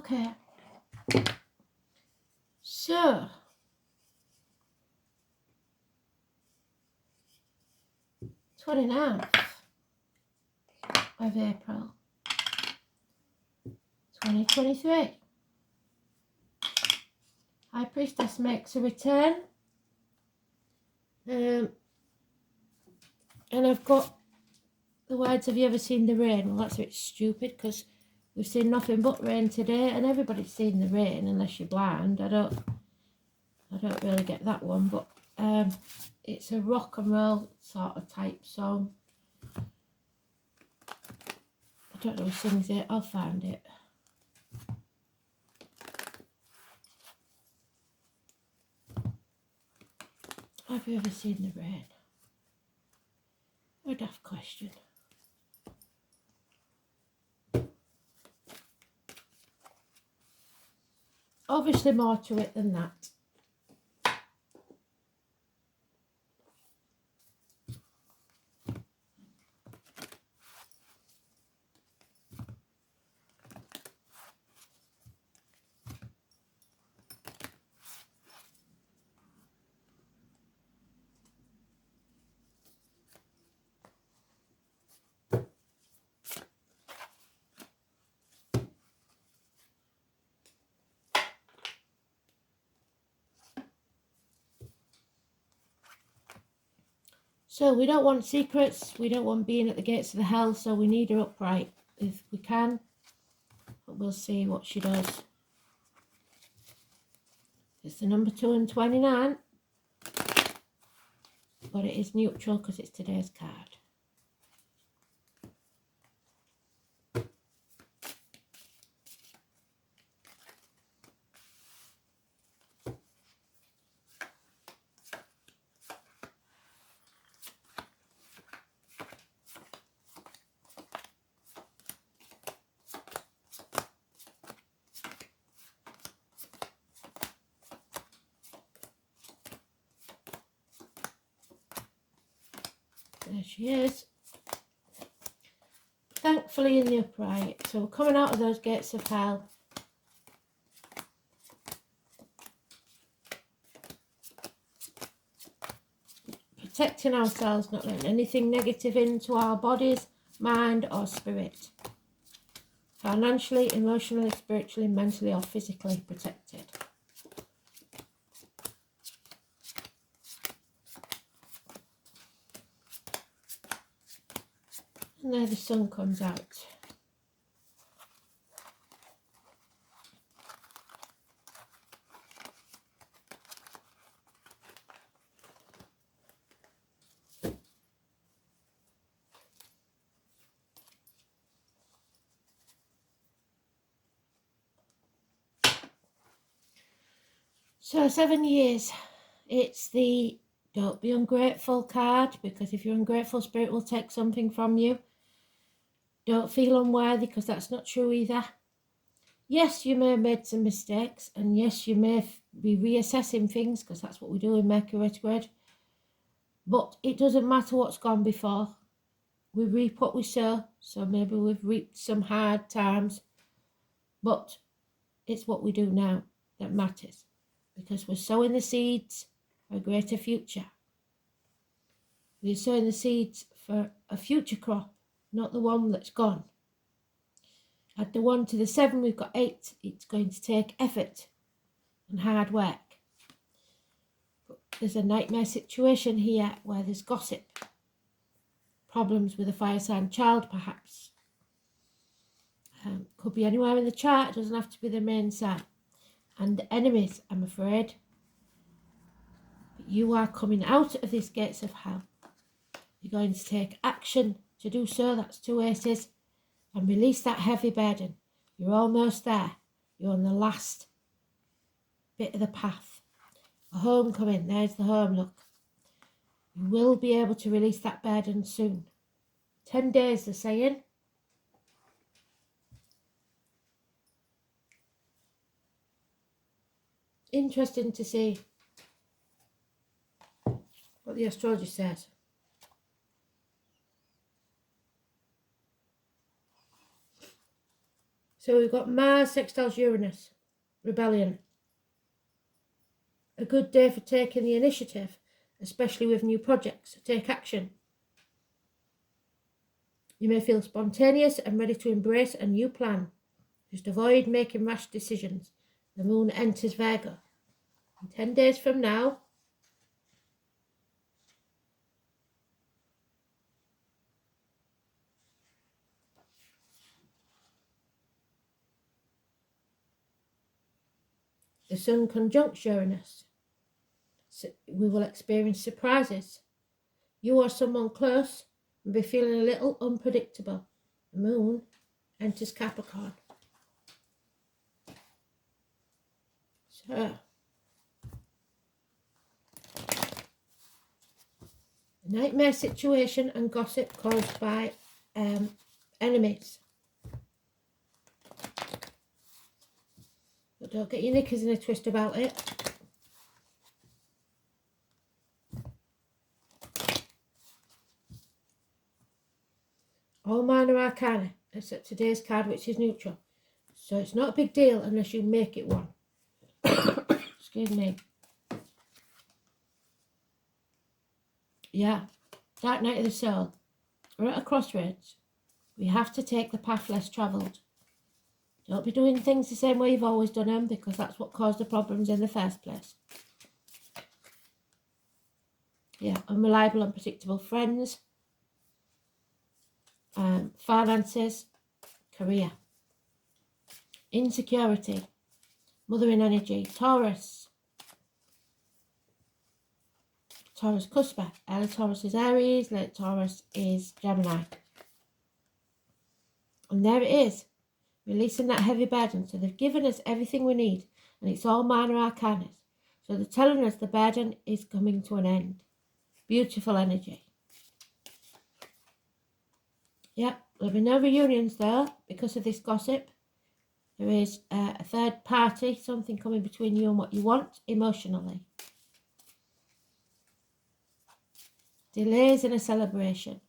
Okay. So, 29th of April, 2023. High Priestess makes a return. And I've got the words, have you ever seen the rain? Well, that's a bit stupid because we've seen nothing but rain today and everybody's seen the rain unless you're blind. I don't really get that one, but it's a rock and roll sort of type song. I don't know who sings it. I'll find it. Have you ever seen the rain? A daft question. Obviously more to it than that. So we don't want secrets, we don't want being at the gates of the hell, so we need her upright if we can. But we'll see what she does. It's the number 2 and 29. But it is neutral because it's today's card. There she is. Thankfully in the upright. So we're coming out of those gates of hell. Protecting ourselves, not letting anything negative into our bodies, mind or spirit. Financially, emotionally, spiritually, mentally or physically protected. And there the sun comes out. So 7 years. It's the don't be ungrateful card, because if you're ungrateful, spirit will take something from you. Don't feel unworthy, because that's not true either. Yes, you may have made some mistakes, and yes, you may be reassessing things, because that's what we do in Mercury retrograde. But it doesn't matter what's gone before. We reap what we sow, so maybe we've reaped some hard times, but it's what we do now that matters, because we're sowing the seeds for a greater future. We're sowing the seeds for a future crop, not the one that's gone. Add the 1 to the 7, we've got 8. It's going to take effort and hard work. But there's a nightmare situation here where there's gossip. Problems with a fire sign child, perhaps. Could be anywhere in the chart, it doesn't have to be the main sign. And enemies, I'm afraid. But you are coming out of these gates of hell. You're going to take action to do so, that's 2 aces, and release that heavy burden. You're almost there. You're on the last bit of the path. A homecoming, there's the home, look. You will be able to release that burden soon. 10 days, they're saying. Interesting to see what the astrology says. So we've got Mars sextiles Uranus, rebellion. A good day for taking the initiative, especially with new projects. Take action. You may feel spontaneous and ready to embrace a new plan. Just avoid making rash decisions. The moon enters Virgo. In 10 days from now, the sun conjuncts Uranus. So we will experience surprises. You or someone close will be feeling a little unpredictable. The moon enters Capricorn. So, a nightmare situation and gossip caused by enemies. But don't get your knickers in a twist about it. All minor arcana, except today's card, which is neutral. So it's not a big deal unless you make it one. Excuse me. Yeah, dark night of the soul. We're at a crossroads. We have to take the path less travelled. Don't be doing things the same way you've always done them, because that's what caused the problems in the first place. Yeah, unreliable, unpredictable friends. Finances, career. Insecurity. Mothering energy. Taurus. Taurus Cusper. Early Taurus is Aries. Late Taurus is Gemini. And there it is. Releasing that heavy burden. So they've given us everything we need. And it's all minor arcanas. So they're telling us the burden is coming to an end. Beautiful energy. Yep, there'll be no reunions though because of this gossip. There is a third party, something coming between you and what you want emotionally. Delays in a celebration.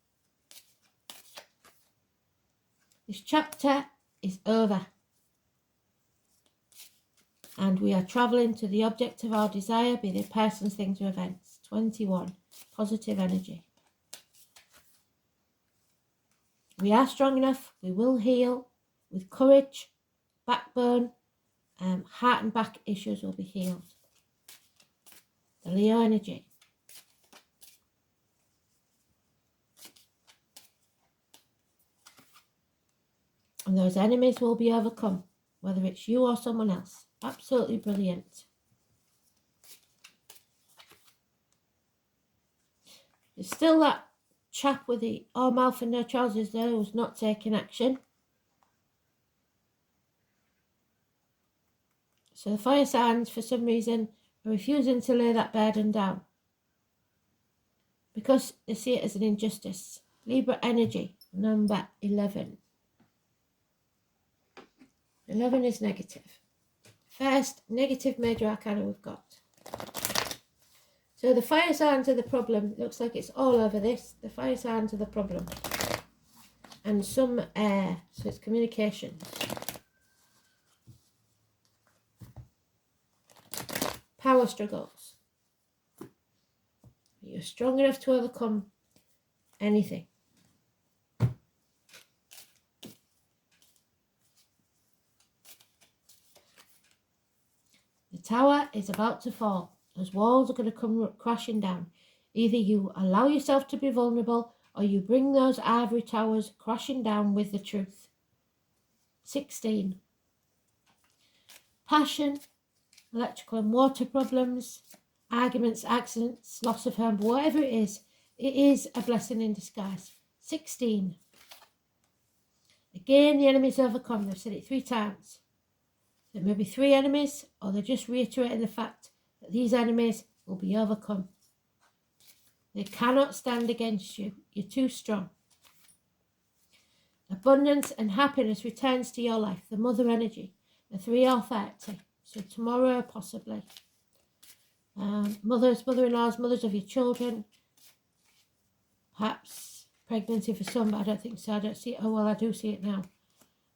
This chapter is over. And we are travelling to the object of our desire, be they persons, things or events. 21. Positive energy. We are strong enough. We will heal with courage, backbone, heart and back issues will be healed. The Leo energy. And those enemies will be overcome, whether it's you or someone else. Absolutely brilliant. There's still that chap with the all mouth and no trousers there who's not taking action. So the fire signs, for some reason, are refusing to lay that burden down because they see it as an injustice. Libra energy, number 11. 11 is negative. First negative major arcana we've got. So the fire signs are the problem. Looks like it's all over this. The fire signs are the problem. And some air, so it's communications. Power struggles. You're strong enough to overcome anything. The tower is about to fall. Those walls are going to come crashing down. Either you allow yourself to be vulnerable or you bring those ivory towers crashing down with the truth. 16. Passion, electrical and water problems, arguments, accidents, loss of home, whatever it is a blessing in disguise. 16. Again, the enemy's overcome. They've said it 3 times. There may be 3 enemies, or they're just reiterating the fact that these enemies will be overcome. They cannot stand against you. You're too strong. Abundance and happiness returns to your life. The mother energy, the 3 or 30. So tomorrow, possibly. Mothers, mother-in-laws, mothers of your children. Perhaps pregnancy for some, but I don't think so. I don't see it. Oh, well, I do see it now.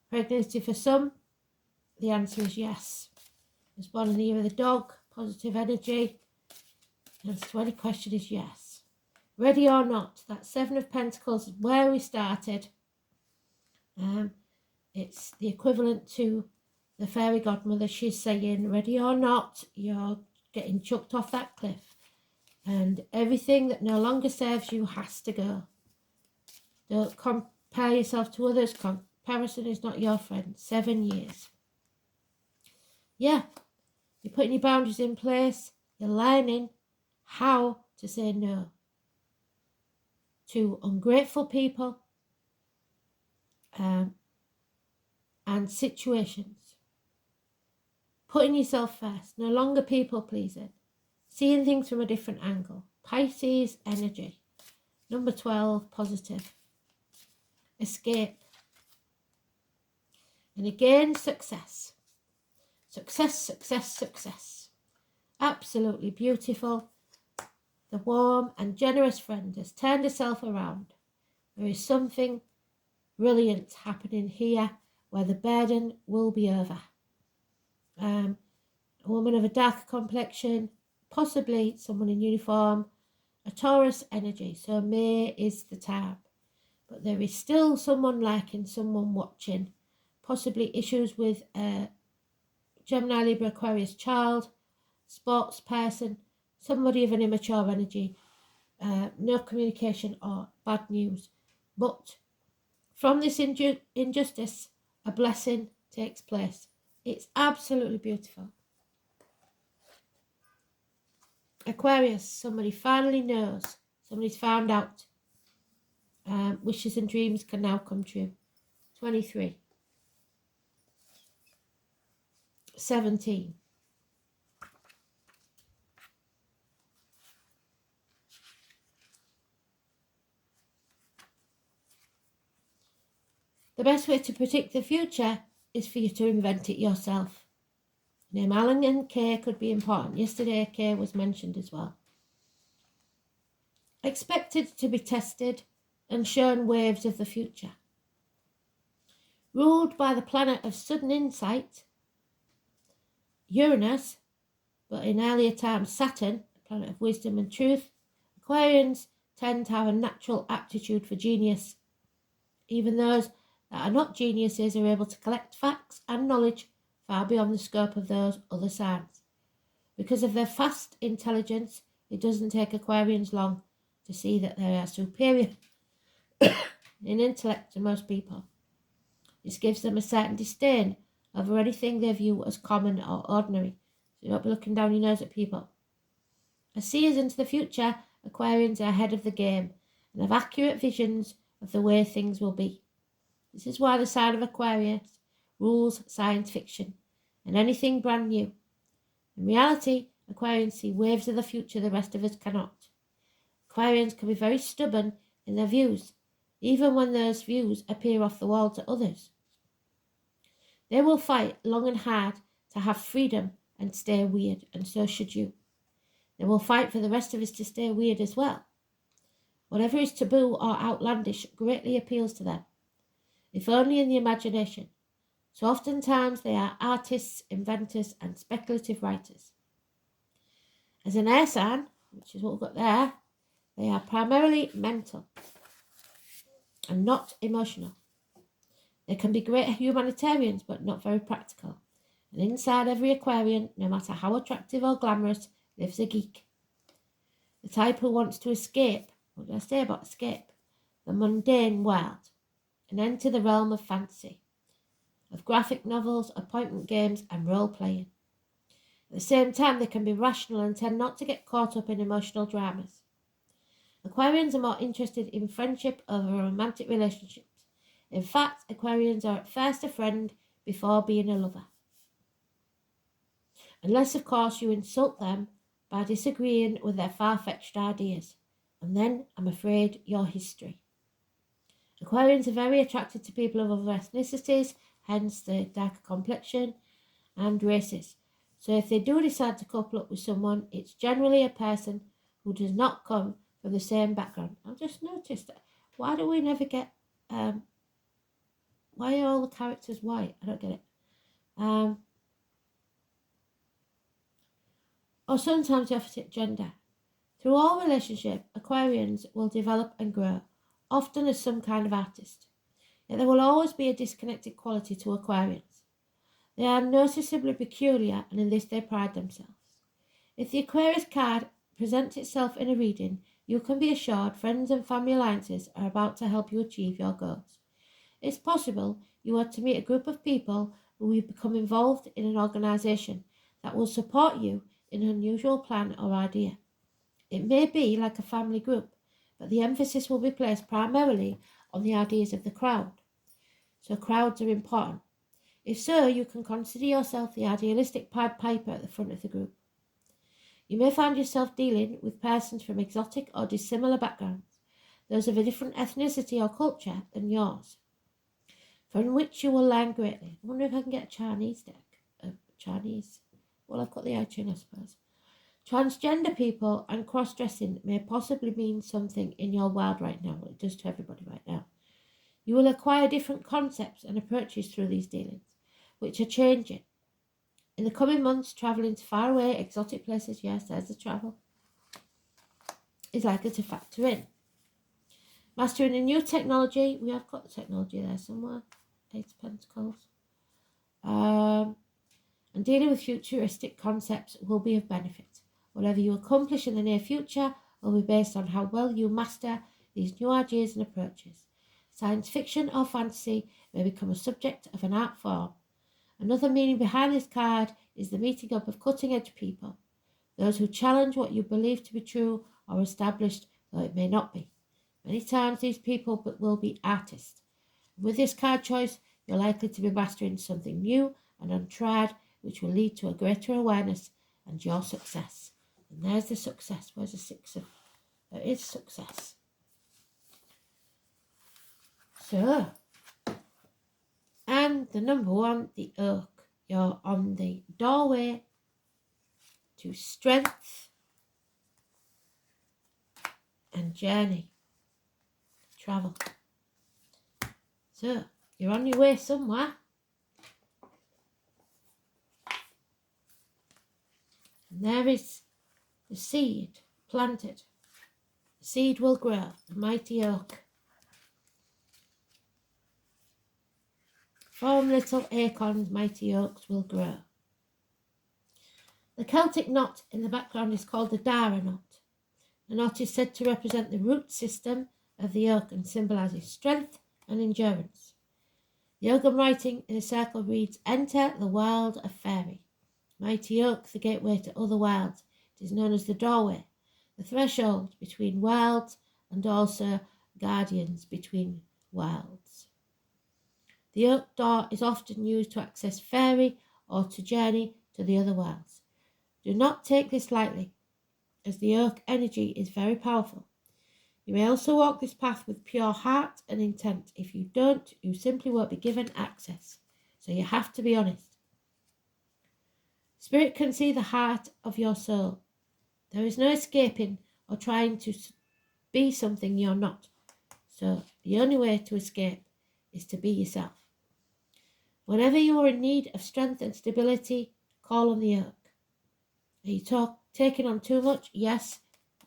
Pregnancy for some, the answer is yes. Was born in the year of the dog, positive energy. The answer to any question is yes. Ready or not, that Seven of Pentacles is where we started. It's the equivalent to the fairy godmother. She's saying, ready or not, you're getting chucked off that cliff. And everything that no longer serves you has to go. Don't compare yourself to others. Comparison is not your friend. 7 years. Yeah, you're putting your boundaries in place. You're learning how to say no to ungrateful people and situations. Putting yourself first. No longer people pleasing. Seeing things from a different angle. Pisces energy. Number 12, positive. Escape. And again, success. Success, success, success. Absolutely beautiful. The warm and generous friend has turned herself around. There is something brilliant happening here where the burden will be over. A woman of a darker complexion, possibly someone in uniform, a Taurus energy, so May is the time. But there is still someone liking, someone watching, possibly issues with a Gemini, Libra, Aquarius child, sports person, somebody of an immature energy, no communication or bad news. But from this injustice, a blessing takes place. It's absolutely beautiful. Aquarius, somebody finally knows. Somebody's found out. Wishes and dreams can now come true. 23. 17. The best way to predict the future is for you to invent it yourself. Name Alan and Kay could be important. Yesterday, Kay was mentioned as well. Expected to be tested and shown waves of the future. Ruled by the planet of sudden insight, Uranus, but in earlier times Saturn, the planet of wisdom and truth, Aquarians tend to have a natural aptitude for genius. Even those that are not geniuses are able to collect facts and knowledge far beyond the scope of those other signs. Because of their vast intelligence, it doesn't take Aquarians long to see that they are superior in intellect to most people. This gives them a certain disdain over anything they view as common or ordinary, so you don't be looking down your nose at people. As seers into the future, Aquarians are ahead of the game and have accurate visions of the way things will be. This is why the sign of Aquarius rules science fiction and anything brand new. In reality, Aquarians see waves of the future the rest of us cannot. Aquarians can be very stubborn in their views, even when those views appear off the wall to others. They will fight long and hard to have freedom and stay weird, and so should you. They will fight for the rest of us to stay weird as well. Whatever is taboo or outlandish greatly appeals to them, if only in the imagination. So oftentimes they are artists, inventors, and speculative writers. As an air sign, which is what we've got there, they are primarily mental and not emotional. They can be great humanitarians, but not very practical. And inside every Aquarian, no matter how attractive or glamorous, lives a geek. The type who wants to escape, what did I say about escape? The mundane world, and enter the realm of fantasy, of graphic novels, appointment games, and role-playing. At the same time, they can be rational and tend not to get caught up in emotional dramas. Aquarians are more interested in friendship over romantic relationships. In fact, Aquarians are at first a friend before being a lover. Unless, of course, you insult them by disagreeing with their far-fetched ideas. And then, I'm afraid, you're history. Aquarians are very attracted to people of other ethnicities, hence the darker complexion, and races. So if they do decide to couple up with someone, it's generally a person who does not come from the same background. I've just noticed that. Why do we never get Why are all the characters white? I don't get it. Or sometimes the opposite gender. Through all relationship, Aquarians will develop and grow, often as some kind of artist. Yet there will always be a disconnected quality to Aquarians. They are noticeably peculiar, and in this they pride themselves. If the Aquarius card presents itself in a reading, you can be assured friends and family alliances are about to help you achieve your goals. It's possible you are to meet a group of people who will become involved in an organisation that will support you in an unusual plan or idea. It may be like a family group, but the emphasis will be placed primarily on the ideas of the crowd. So crowds are important. If so, you can consider yourself the idealistic Pied Piper at the front of the group. You may find yourself dealing with persons from exotic or dissimilar backgrounds, those of a different ethnicity or culture than yours, from which you will learn greatly. I wonder if I can get a Chinese deck. Chinese. Well, I've got the iTunes, I suppose. Transgender people and cross-dressing may possibly mean something in your world right now. Well, it does to everybody right now. You will acquire different concepts and approaches through these dealings, which are changing. In the coming months, travelling to faraway, exotic places, yes, there's the travel, is likely to factor in. Mastering a new technology, we have got the technology there somewhere, Eight of Pentacles. And dealing with futuristic concepts will be of benefit. Whatever you accomplish in the near future will be based on how well you master these new ideas and approaches. Science fiction or fantasy may become a subject of an art form. Another meaning behind this card is the meeting up of cutting-edge people, those who challenge what you believe to be true or established, though it may not be. Many times these people will be artists. With this card choice, you're likely to be mastering something new and untried, which will lead to a greater awareness and your success. And there's the success. Where's the six of? There is success. So, and the number one, the oak. You're on the doorway to strength and journey. Travel. So, you're on your way somewhere. And there is the seed planted. The seed will grow, the mighty oak. From little acorns, mighty oaks will grow. The Celtic knot in the background is called the Dara knot. The knot is said to represent the root system of the oak and symbolises strength and endurance. The oak writing in a circle reads, "Enter the world of fairy." Mighty oak, the gateway to other worlds. It is known as the doorway, the threshold between worlds, and also guardians between worlds. The oak door is often used to access fairy or to journey to the other worlds. Do not take this lightly, as the oak energy is very powerful. You may also walk this path with pure heart and intent. If you don't, you simply won't be given access. So you have to be honest. Spirit can see the heart of your soul. There is no escaping or trying to be something you're not. So the only way to escape is to be yourself. Whenever you are in need of strength and stability, call on the oak. Are you taking on too much? Yes,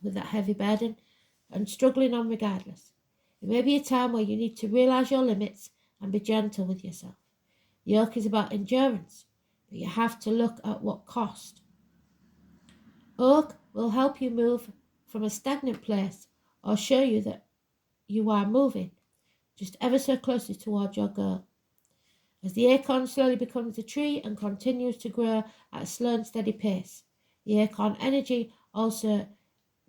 with that heavy burden, and struggling on regardless. It may be a time where you need to realise your limits and be gentle with yourself. The oak is about endurance, but you have to look at what cost. Oak will help you move from a stagnant place or show you that you are moving just ever so closely towards your goal. As the acorn slowly becomes a tree and continues to grow at a slow and steady pace, the acorn energy also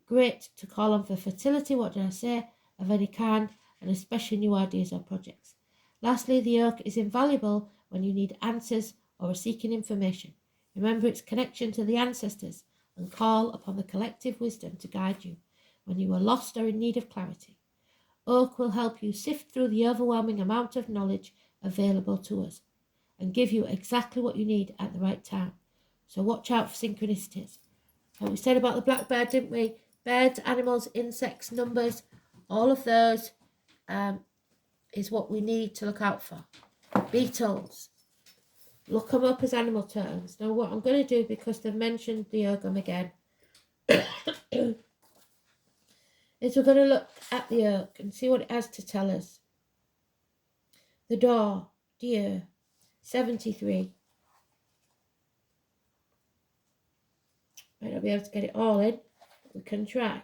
great to call on for fertility, what did I say, of any kind, and especially new ideas or projects. Lastly, the oak is invaluable when you need answers or are seeking information. Remember its connection to the ancestors and call upon the collective wisdom to guide you when you are lost or in need of clarity. Oak will help you sift through the overwhelming amount of knowledge available to us and give you exactly what you need at the right time. So watch out for synchronicities. And we said about the blackbird, didn't we? Birds, animals, insects, numbers, all of those is what we need to look out for. Beetles. Look them up as animal terms. Now what I'm going to do, because they've mentioned the Ogham again, is we're going to look at the oak and see what it has to tell us. The door, deer, 73. Might not be able to get it all in, but we can try.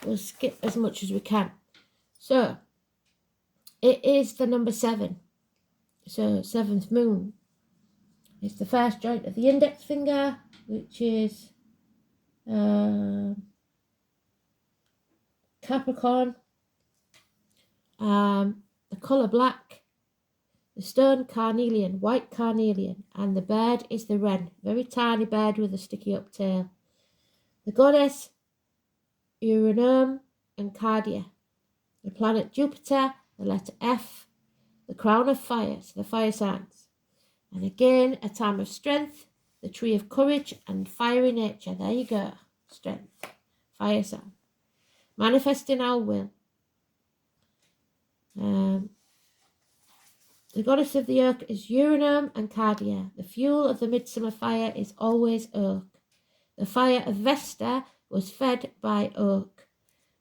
We'll skip as much as we can. So, it is the number 7. So, 7th moon. It's the first joint of the index finger, which is Capricorn. The colour black. The stone carnelian, white carnelian. And the bird is the wren. Very tiny bird with a sticky up tail. The goddess, Uranum and Cardia. The planet Jupiter, the letter F. The crown of fire, so the fire signs. And again, a time of strength, the tree of courage and fiery nature. There you go. Strength. Fire sign. Manifesting our will. The goddess of the oak is Uranum and Cardia. The fuel of the midsummer fire is always oak. The fire of Vesta was fed by oak.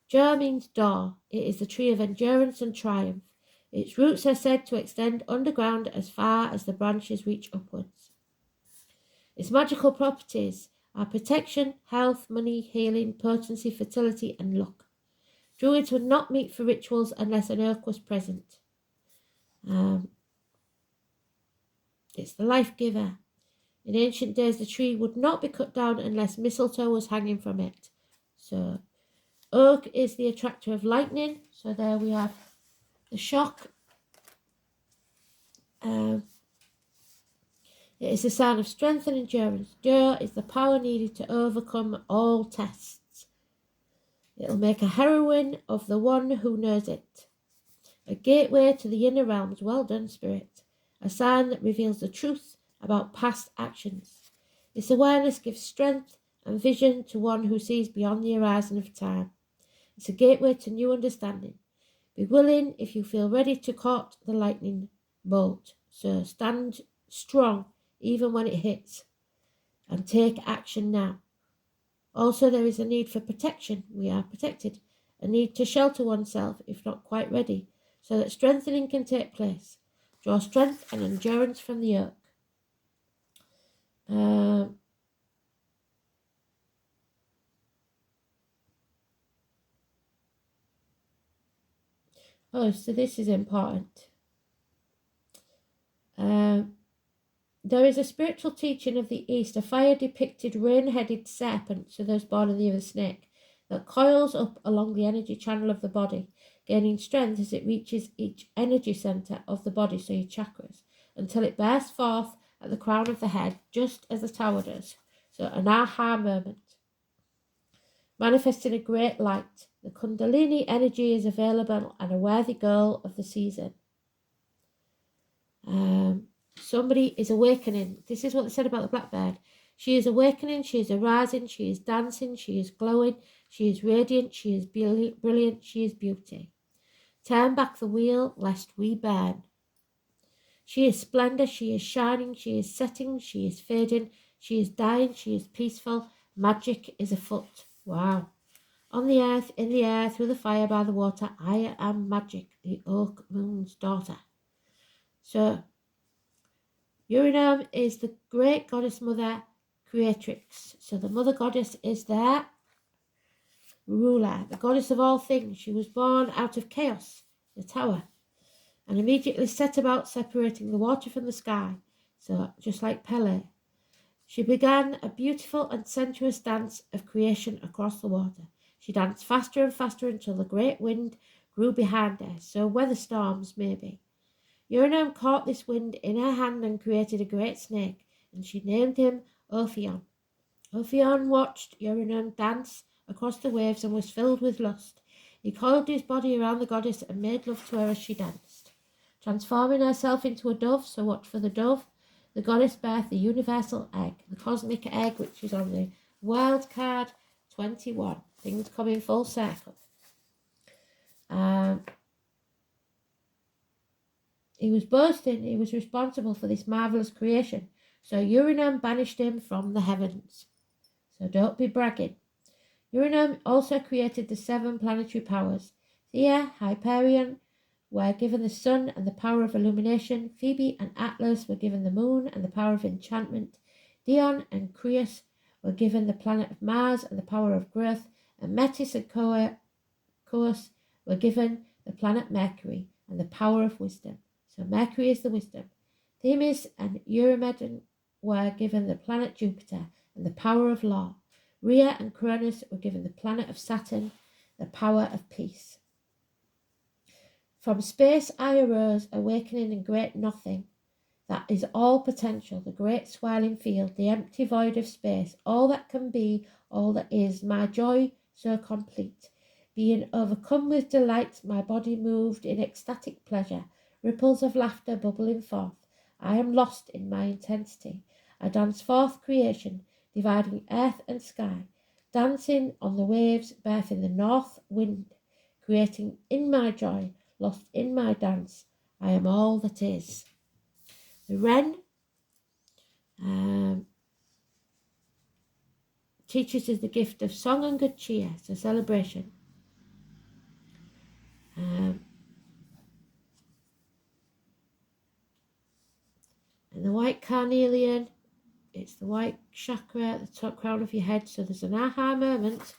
Ger means door. It is the tree of endurance and triumph. Its roots are said to extend underground as far as the branches reach upwards. Its magical properties are protection, health, money, healing, potency, fertility, and luck. Druids would not meet for rituals unless an oak was present. It's the life giver. In ancient days, the tree would not be cut down unless mistletoe was hanging from it. So, oak is the attractor of lightning. So there we have the shock. It is a sign of strength and endurance. Dur is the power needed to overcome all tests. It will make a heroine of the one who knows it. A gateway to the inner realms. Well done, Spirit. A sign that reveals the truth about past actions. This awareness gives strength and vision to one who sees beyond the horizon of time. It's a gateway to new understanding. Be willing if you feel ready to caught the lightning bolt. So stand strong even when it hits and take action now. Also, there is a need for protection. We are protected. A need to shelter oneself if not quite ready, so that strengthening can take place. Draw strength and endurance from the oak. So this is important. There is a spiritual teaching of the East, a fire-depicted rain-headed serpent, so those born in the year of the snake, that coils up along the energy channel of the body, gaining strength as it reaches each energy center of the body, so your chakras, until it bursts forth at the crown of the head, just as the tower does. So an aha moment. Manifesting a great light. The Kundalini energy is available and a worthy girl of the season. Somebody is awakening. This is what they said about the blackbird. She is awakening, she is arising, she is dancing, she is glowing, she is radiant, she is brilliant, she is beauty. Turn back the wheel, lest we burn. She is splendor, she is shining, she is setting, she is fading, she is dying, she is peaceful. Magic is afoot. Wow. On the earth, in the air, through the fire, by the water, I am magic, the oak moon's daughter. So, Uranum is the great goddess mother creatrix. So the mother goddess is their ruler, the goddess of all things. She was born out of chaos, the tower, and immediately set about separating the water from the sky. So just like Pele, she began a beautiful and sensuous dance of creation across the water. She danced faster and faster until the great wind grew behind her. So weather storms, maybe. Uranum caught this wind in her hand and created a great snake, and she named him Ophion. Ophion watched Uranum dance across the waves and was filled with lust. He coiled his body around the goddess and made love to her as she danced. Transforming herself into a dove, so watch for the dove, the goddess birthed the universal egg, the cosmic egg, which is on the wild card 21. Things come in full circle. He was boasting he was responsible for this marvellous creation, so Uranum banished him from the heavens. So don't be bragging. Uranum also created the 7 planetary powers. Thea, Hyperion were given the sun and the power of illumination. Phoebe and Atlas were given the moon and the power of enchantment. Dion and Creus were given the planet of Mars and the power of growth. And Metis and Coos were given the planet Mercury and the power of wisdom. So Mercury is the wisdom. Themis and Eurymedon were given the planet Jupiter and the power of law. Rhea and Cronus were given the planet of Saturn, the power of peace. From space I arose, awakening in great nothing. That is all potential, the great swirling field, the empty void of space, all that can be, all that is, my joy so complete. Being overcome with delight, my body moved in ecstatic pleasure, ripples of laughter bubbling forth. I am lost in my intensity. I dance forth creation, dividing earth and sky, dancing on the waves, birthing the north wind, creating in my joy, lost in my dance. I am all that is. The wren teaches us the gift of song and good cheer, so celebration. And the white carnelian, it's the white chakra at the top crown of your head, so there's an aha moment.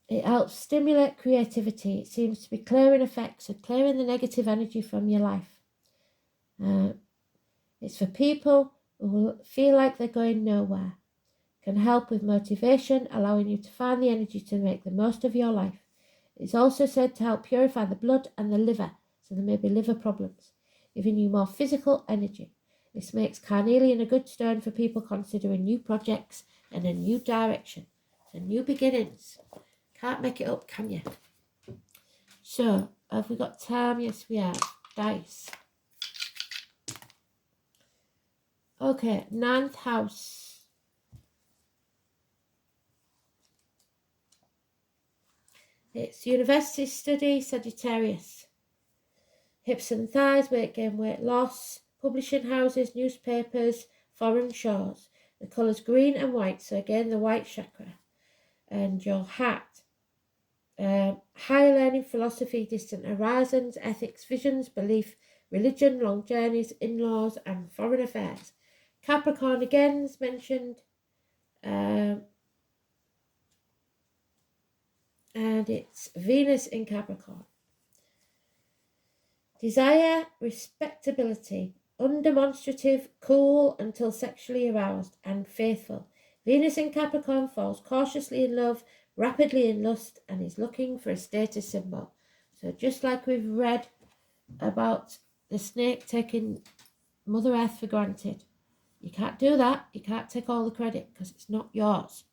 It helps stimulate creativity. It seems to be clearing effects, so clearing the negative energy from your life. It's for people who feel like they're going nowhere. Can help with motivation, allowing you to find the energy to make the most of your life. It's also said to help purify the blood and the liver, so there may be liver problems, giving you more physical energy. This makes carnelian a good stone for people considering new projects and a new direction. So new beginnings. Can't make it up, can you? So, have we got time? Yes, we have. Dice. Okay, 9th house. It's university study, Sagittarius. Hips and thighs, weight gain, weight loss. Publishing houses, newspapers, foreign shores. The colours green and white, so again the white chakra. And your hat. Higher learning, philosophy, distant horizons, ethics, visions, belief, religion, long journeys, in-laws and foreign affairs. Capricorn again is mentioned. And it's Venus in Capricorn. Desire, respectability, undemonstrative, cool until sexually aroused, and faithful. Venus in Capricorn falls cautiously in love, rapidly in lust, and is looking for a status symbol. So just like we've read about the snake taking Mother Earth for granted, you can't do that. You can't take all the credit because it's not yours.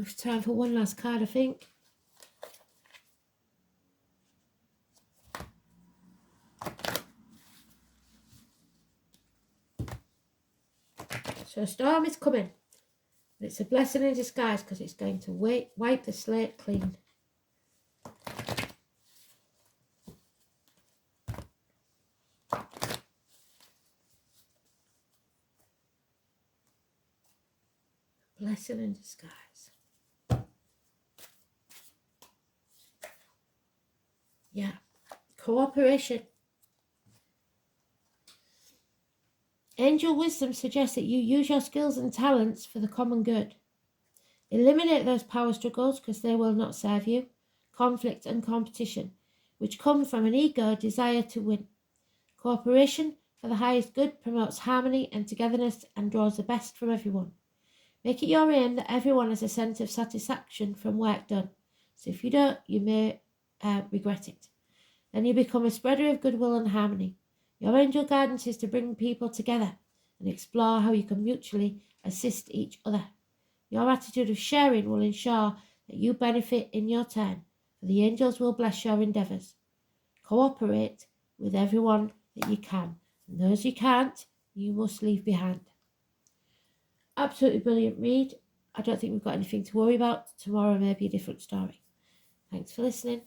It's time for one last card, I think. So a storm is coming. It's a blessing in disguise because it's going to wipe the slate clean. Blessing in disguise. Yeah. Cooperation. Angel wisdom suggests that you use your skills and talents for the common good. Eliminate those power struggles because they will not serve you. Conflict and competition, which come from an ego desire to win. Cooperation for the highest good promotes harmony and togetherness and draws the best from everyone. Make it your aim that everyone has a sense of satisfaction from work done. So if you don't, you may regret it. Then you become a spreader of goodwill and harmony. Your angel guidance is to bring people together and explore how you can mutually assist each other. Your attitude of sharing will ensure that you benefit in your turn, for the angels will bless your endeavours. Cooperate with everyone that you can. And those you can't, you must leave behind. Absolutely brilliant read. I don't think we've got anything to worry about. Tomorrow may be a different story. Thanks for listening.